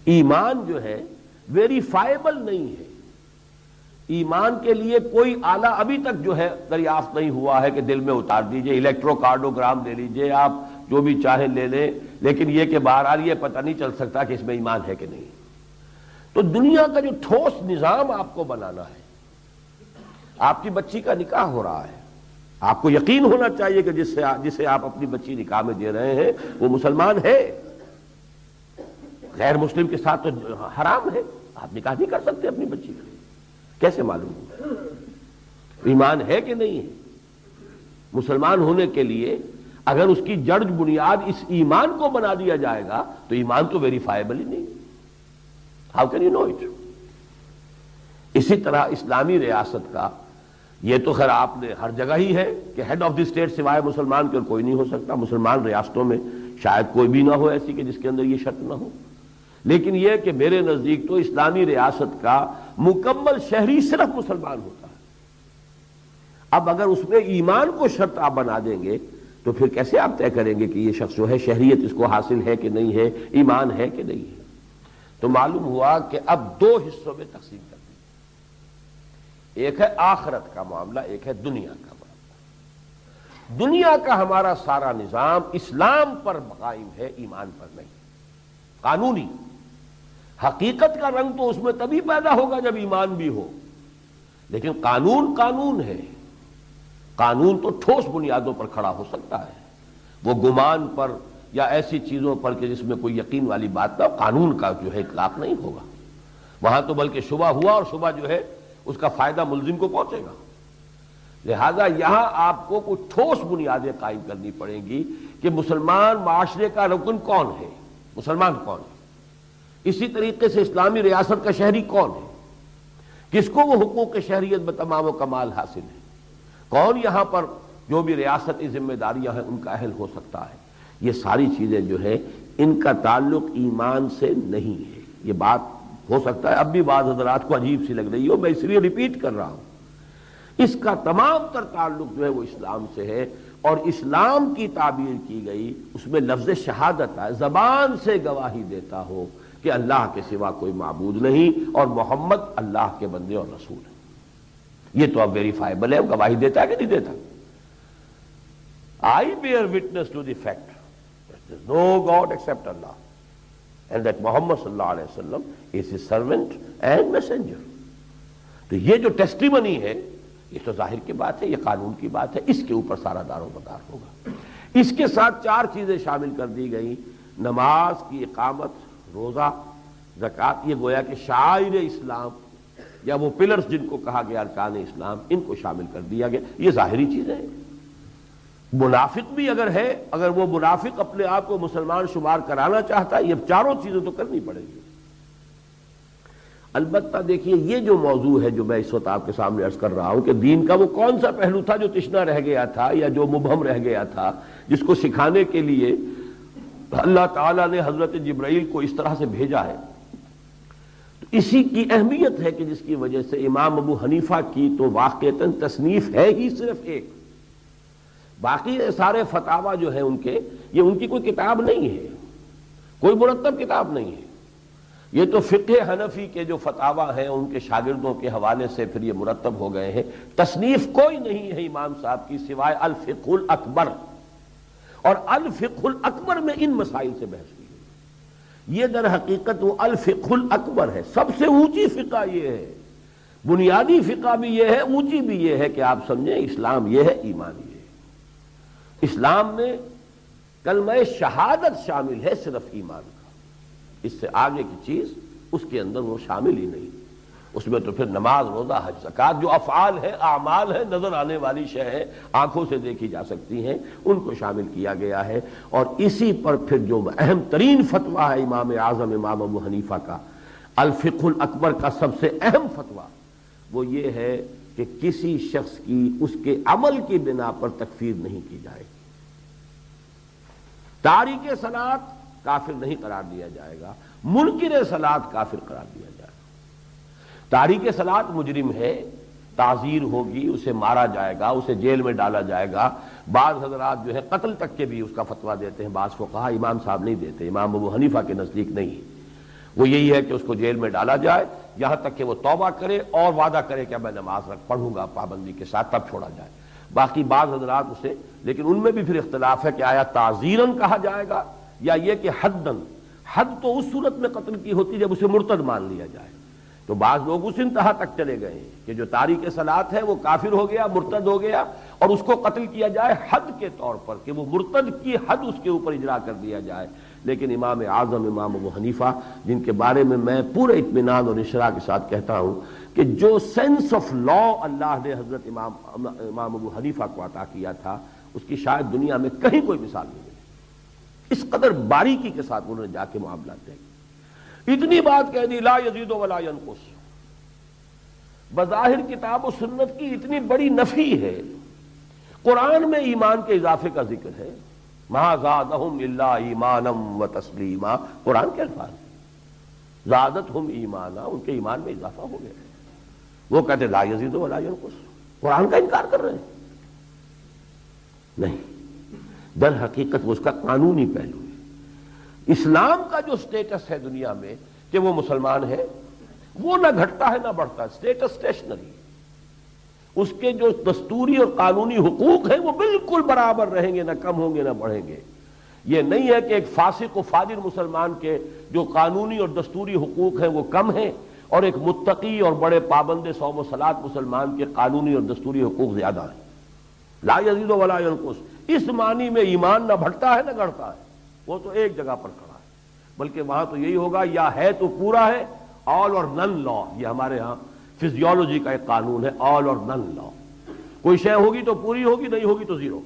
ایمان جو ہے ویریفائبل نہیں ہے. ایمان کے لیے کوئی آلہ ابھی تک جو ہے دریافت نہیں ہوا ہے کہ دل میں اتار دیجئے، الیکٹرو کارڈوگرام لے لیجئے، آپ جو بھی چاہیں لے لیں، لیکن یہ کہ بہرحال یہ پتہ نہیں چل سکتا کہ اس میں ایمان ہے کہ نہیں. تو دنیا کا جو ٹھوس نظام آپ کو بنانا ہے، آپ کی بچی کا نکاح ہو رہا ہے، آپ کو یقین ہونا چاہیے کہ جسے آپ اپنی بچی نکاح میں دے رہے ہیں وہ مسلمان ہے. غیر مسلم کے ساتھ تو حرام ہے، آپ نکاح نہیں کر سکتے اپنی بچی کا. کیسے معلوم ہو ایمان ہے کہ نہیں ہے؟ مسلمان ہونے کے لیے اگر اس کی جڑ بنیاد اس ایمان کو بنا دیا جائے گا تو ایمان تو ویریفائبل ہی نہیں. How can you know it? اسی طرح اسلامی ریاست کا یہ تو خیر آپ نے ہر جگہ ہی ہے کہ ہیڈ آف دی اسٹیٹ سوائے مسلمان کے اور کوئی نہیں ہو سکتا. مسلمان ریاستوں میں شاید کوئی بھی نہ ہو ایسی کہ جس کے اندر یہ شرط نہ ہو، لیکن یہ کہ میرے نزدیک تو اسلامی ریاست کا مکمل شہری صرف مسلمان ہوتا ہے. اب اگر اس میں ایمان کو شرط آپ بنا دیں گے تو پھر کیسے آپ طے کریں گے کہ یہ شخص جو ہے شہریت اس کو حاصل ہے کہ نہیں ہے، ایمان ہے کہ نہیں ہے؟ تو معلوم ہوا کہ اب دو حصوں میں تقسیم کر دی. ایک ہے آخرت کا معاملہ، ایک ہے دنیا کا معاملہ. دنیا کا ہمارا سارا نظام اسلام پر قائم ہے، ایمان پر نہیں. قانونی حقیقت کا رنگ تو اس میں تبھی پیدا ہوگا جب ایمان بھی ہو، لیکن قانون قانون ہے. قانون تو ٹھوس بنیادوں پر کھڑا ہو سکتا ہے، وہ گمان پر یا ایسی چیزوں پر کہ جس میں کوئی یقین والی بات نہ ہو. قانون کا جو ہے اطلاق نہیں ہوگا وہاں، تو بلکہ شبہ ہوا اور شبہ جو ہے اس کا فائدہ ملزم کو پہنچے گا. لہذا یہاں آپ کو کچھ ٹھوس بنیادیں قائم کرنی پڑیں گی کہ مسلمان معاشرے کا رکن کون ہے، مسلمان کون ہے. اسی طریقے سے اسلامی ریاست کا شہری کون ہے، کس کو وہ حقوق شہریت بتمام و کمال حاصل ہے، کون یہاں پر جو بھی ریاستی ذمہ داریاں ہیں ان کا اہل ہو سکتا ہے. یہ ساری چیزیں جو ہے ان کا تعلق ایمان سے نہیں ہے. یہ بات ہو سکتا ہے اب بھی بعض حضرات کو عجیب سی لگ رہی ہو، میں اس لیے ریپیٹ کر رہا ہوں. اس کا تمام تر تعلق جو ہے وہ اسلام سے ہے، اور اسلام کی تعبیر کی گئی اس میں لفظ شہادت ہے، زبان سے گواہی دیتا ہو کہ اللہ کے سوا کوئی معبود نہیں اور محمد اللہ کے بندے اور رسول ہیں. یہ تو اب ویریفائبل ہے، گواہی دیتا ہے کہ نہیں دیتا. I bear witness to the fact that there is no God except Allah and that Muhammad sallallahu alayhi wa sallam is his servant and messenger. تو یہ جو ٹیسٹیمنی ہے یہ تو ظاہر کی بات ہے، یہ قانون کی بات ہے، اس کے اوپر سارا دار و مدار ہوگا. اس کے ساتھ چار چیزیں شامل کر دی گئی: نماز کی اقامت، روزہ، زکوٰۃ. یہ گویا کہ شعائر اسلام یا وہ پلرز جن کو کہا گیا ارکان اسلام، ان کو شامل کر دیا گیا. یہ ظاہری چیزیں ہیں. منافق بھی اگر ہے، اگر وہ منافق اپنے آپ کو مسلمان شمار کرانا چاہتا ہے، یہ چاروں چیزیں تو کرنی پڑیں گی. البتہ دیکھیے یہ جو موضوع ہے جو میں اس وقت آپ کے سامنے عرض کر رہا ہوں کہ دین کا وہ کون سا پہلو تھا جو تشنا رہ گیا تھا یا جو مبہم رہ گیا تھا، جس کو سکھانے کے لیے اللہ تعالیٰ نے حضرت جبرائیل کو اس طرح سے بھیجا ہے. تو اسی کی اہمیت ہے کہ جس کی وجہ سے امام ابو حنیفہ کی تو واقعتاً تصنیف ہے ہی صرف ایک. باقی سارے فتاوی جو ہیں ان کے، یہ ان کی کوئی کتاب نہیں ہے، کوئی مرتب کتاب نہیں ہے. یہ تو فقہ حنفی کے جو فتاوی ہیں ان کے شاگردوں کے حوالے سے پھر یہ مرتب ہو گئے ہیں. تصنیف کوئی نہیں ہے امام صاحب کی سوائے الفقہ الاکبر، اور الفقہ الاکبر میں ان مسائل سے بحث کی گئی. یہ در حقیقت وہ الفقہ الاکبر ہے. سب سے اونچی فقہ یہ ہے، بنیادی فقہ بھی یہ ہے، اونچی بھی یہ ہے کہ آپ سمجھیں اسلام یہ ہے، ایمان یہ ہے. اسلام میں کلمہ شہادت شامل ہے صرف ایمان کا، اس سے آگے کی چیز اس کے اندر وہ شامل ہی نہیں. اس میں تو پھر نماز، روزہ، حج، زکوٰۃ جو افعال ہیں، اعمال ہیں، نظر آنے والی شے ہیں، آنکھوں سے دیکھی جا سکتی ہیں، ان کو شامل کیا گیا ہے. اور اسی پر پھر جو اہم ترین فتویٰ ہے امام اعظم امام ابو حنیفہ کا، الفقہ الاکبر کا سب سے اہم فتویٰ وہ یہ ہے کہ کسی شخص کی اس کے عمل کی بنا پر تکفیر نہیں کی جائے گی. تارک صلاۃ کافر نہیں قرار دیا جائے گا، منکر صلاۃ کافر قرار دیا جائے گا. تارک صلاۃ مجرم ہے، تعزیر ہوگی، اسے مارا جائے گا، اسے جیل میں ڈالا جائے گا. بعض حضرات جو ہے قتل تک کے بھی اس کا فتویٰ دیتے ہیں، بعض فقہا، امام صاحب نہیں دیتے، امام ابو حنیفہ کے نزدیک نہیں. وہ یہی ہے کہ اس کو جیل میں ڈالا جائے یہاں تک کہ وہ توبہ کرے اور وعدہ کرے کہ میں نماز پڑھوں گا پابندی کے ساتھ، تب چھوڑا جائے۔ باقی بعض حضرات اسے، لیکن ان میں بھی پھر اختلاف ہے کہ آیا تعزیراً کہا جائے گا یا یہ کہ حداً۔ حد تو اس صورت میں قتل کی ہوتی جب اسے مرتد مان لیا جائے، تو بعض لوگ اس انتہا تک چلے گئے ہیں کہ جو تارک صلاۃ ہے وہ کافر ہو گیا، مرتد ہو گیا، اور اس کو قتل کیا جائے حد کے طور پر کہ وہ مرتد کی حد اس کے اوپر اجرا کر دیا جائے۔ لیکن امام اعظم امام ابو حنیفہ، جن کے بارے میں میں پورے اطمینان اور اشراع کے ساتھ کہتا ہوں کہ جو سینس آف لا اللہ نے حضرت امام ابو حنیفہ کو عطا کیا تھا، اس کی شاید دنیا میں کہیں کوئی مثال نہیں ملی۔ اس قدر باریکی کے ساتھ انہوں نے جا کے معاملات طے کیے۔ اتنی بات کہہ دی لا یزید ولا ینقص، بظاہر کتاب و سنت کی اتنی بڑی نفی ہے، قرآن میں ایمان کے اضافے کا ذکر ہے، ما زادہم الا ایمانا و تسلیما، قرآن کے الفاظ، زادتہم ایمانا، ان کے ایمان میں اضافہ ہو گیا۔ وہ کہتے لا یزید ولا ینقص، قرآن کا انکار کر رہے ہیں۔ نہیں، در حقیقت وہ اس کا قانونی پہلو ہے۔ اسلام کا جو سٹیٹس ہے دنیا میں کہ وہ مسلمان ہے، وہ نہ گھٹتا ہے نہ بڑھتا ہے، سٹیٹس اسٹیشنری۔ اس کے جو دستوری اور قانونی حقوق ہیں وہ بالکل برابر رہیں گے، نہ کم ہوں گے نہ بڑھیں گے۔ یہ نہیں ہے کہ ایک فاسق و فاجر مسلمان کے جو قانونی اور دستوری حقوق ہیں وہ کم ہیں، اور ایک متقی اور بڑے پابند صوم و صلاۃ مسلمان کے قانونی اور دستوری حقوق زیادہ ہیں۔ لا یزید ولا ینقص، اس معنی میں ایمان نہ بڑھتا ہے نہ گھٹتا ہے، وہ تو ایک جگہ پر کھڑا ہے، بلکہ وہاں تو یہی ہوگا یا ہے تو پورا ہے، آل اور نن لا، یہ ہمارے ہاں فزیولوجی کا ایک قانون ہے، آل اور نن لا۔ کوئی شے ہوگی تو پوری ہوگی، نہیں ہوگی تو زیرو۔